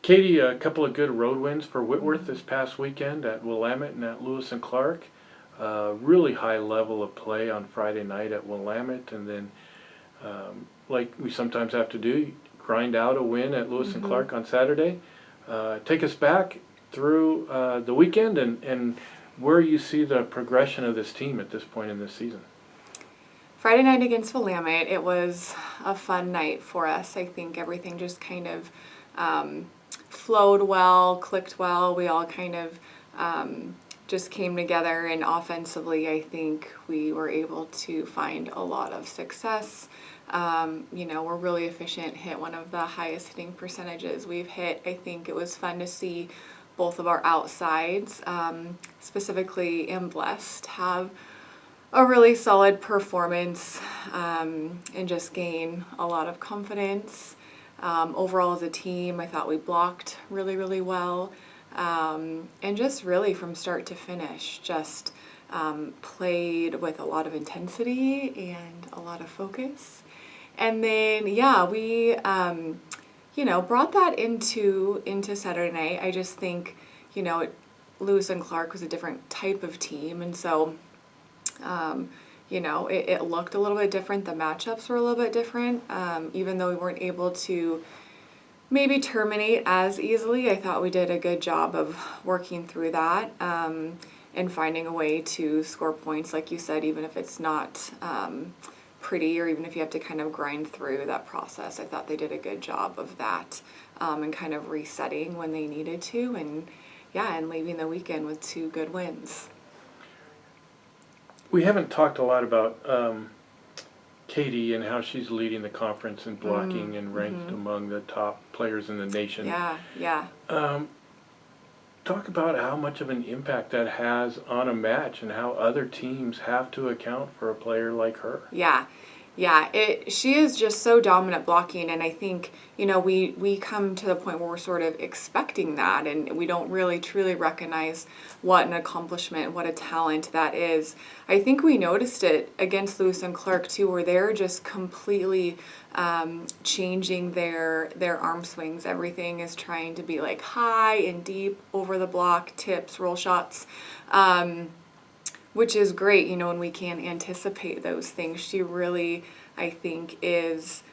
Katie, a couple of good road wins for Whitworth this past weekend at Willamette and at Lewis and Clark. Really high level of play on Friday night at Willamette, and then like we sometimes have to do, grind out a win at Lewis and Clark on Saturday. Take us back through the weekend and where you see the progression of this team at this point in this season. Friday night against Willamette, it was a fun night for us. I think everything just kind of flowed well, clicked well. We all kind of just came together, and offensively, I think we were able to find a lot of success. We're really efficient, hit one of the highest hitting percentages we've hit. I think it was fun to see both of our outsides, specifically in Blessed, have a really solid performance and just gain a lot of confidence. Overall as a team, I thought we blocked really, really well. And just really from start to finish, just played with a lot of intensity and a lot of focus. And then, we, brought that into Saturday night. I just think, Lewis and Clark was a different type of team. And so, it looked a little bit different. The matchups were a little bit different. Even though we weren't able to maybe terminate as easily, I thought we did a good job of working through that and finding a way to score points, like you said, even if it's not pretty, or even if you have to kind of grind through that process. I thought they did a good job of that and kind of resetting when they needed to, and leaving the weekend with 2 good wins. We haven't talked a lot about Katie and how she's leading the conference in blocking and ranked among the top players in the nation. Yeah. Talk about how much of an impact that has on a match and how other teams have to account for a player like her. Yeah. She is just so dominant blocking, and I think, we come to the point where we're sort of expecting that, and we don't really truly recognize what an accomplishment, what a talent that is. I think we noticed it against Lewis and Clark too, where they're just completely changing their arm swings. Everything is trying to be like high and deep, over the block, tips, roll shots. Which is great, when we can anticipate those things. She really, I think, is,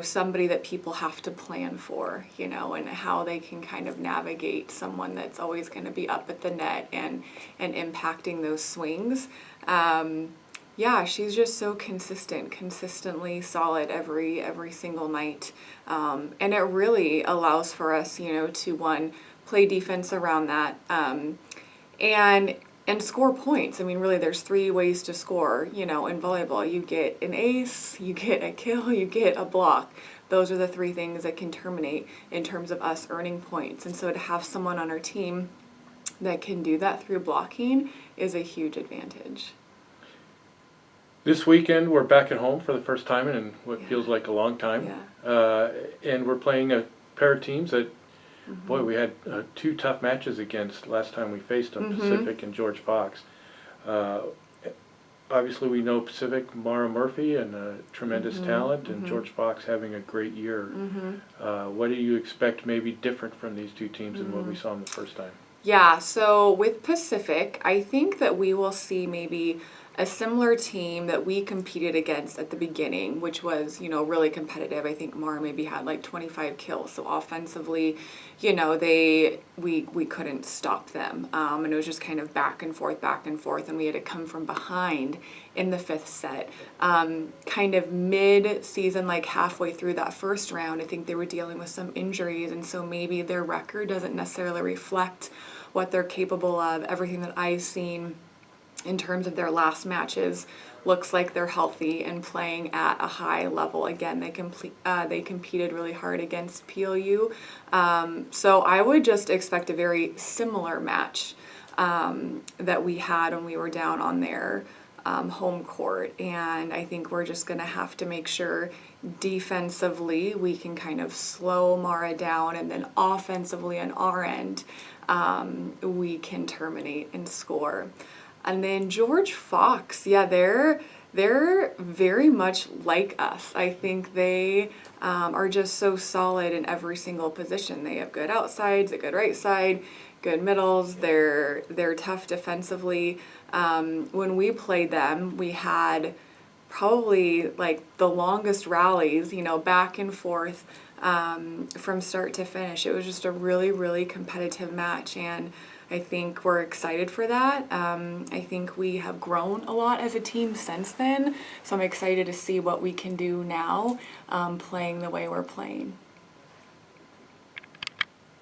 somebody that people have to plan for, and how they can kind of navigate someone that's always going to be up at the net and impacting those swings. She's just so consistently solid every single night. And it really allows for us, to, one, play defense around that, and score points. I mean, really, there's 3 ways to score, in volleyball. You get an ace, you get a kill, you get a block. Those are the 3 things that can terminate in terms of us earning points. And so to have someone on our team that can do that through blocking is a huge advantage. This weekend, we're back at home for the first time in what feels like a long time. And we're playing a pair of teams that, boy, we had 2 tough matches against last time we faced them, Pacific and George Fox. Obviously, we know Pacific, Mara Murphy, and a tremendous talent, and George Fox having a great year. What do you expect maybe different from these 2 teams than what we saw them the first time? Yeah, so with Pacific, I think that we will see maybe a similar team that we competed against at the beginning, which was, really competitive. I think Mara maybe had like 25 kills. So offensively, we couldn't stop them. And it was just kind of back and forth, and we had to come from behind in the 5th set. Kind of mid-season, like halfway through that first round, I think they were dealing with some injuries, and so maybe their record doesn't necessarily reflect what they're capable of. Everything that I've seen in terms of their last matches looks like they're healthy and playing at a high level. Again, they competed really hard against PLU. So I would just expect a very similar match that we had when we were down on their home court. And I think we're just going to have to make sure defensively we can kind of slow Mara down, and then offensively on our end we can terminate and score. And then George Fox, they're they're very much like us. I think they are just so solid in every single position. They have good outsides, a good right side, good middles. They're tough defensively. When we played them, we had probably like the longest rallies, back and forth from start to finish. It was just a really, really competitive match, and I think we're excited for that. I think we have grown a lot as a team since then, so I'm excited to see what we can do now playing the way we're playing.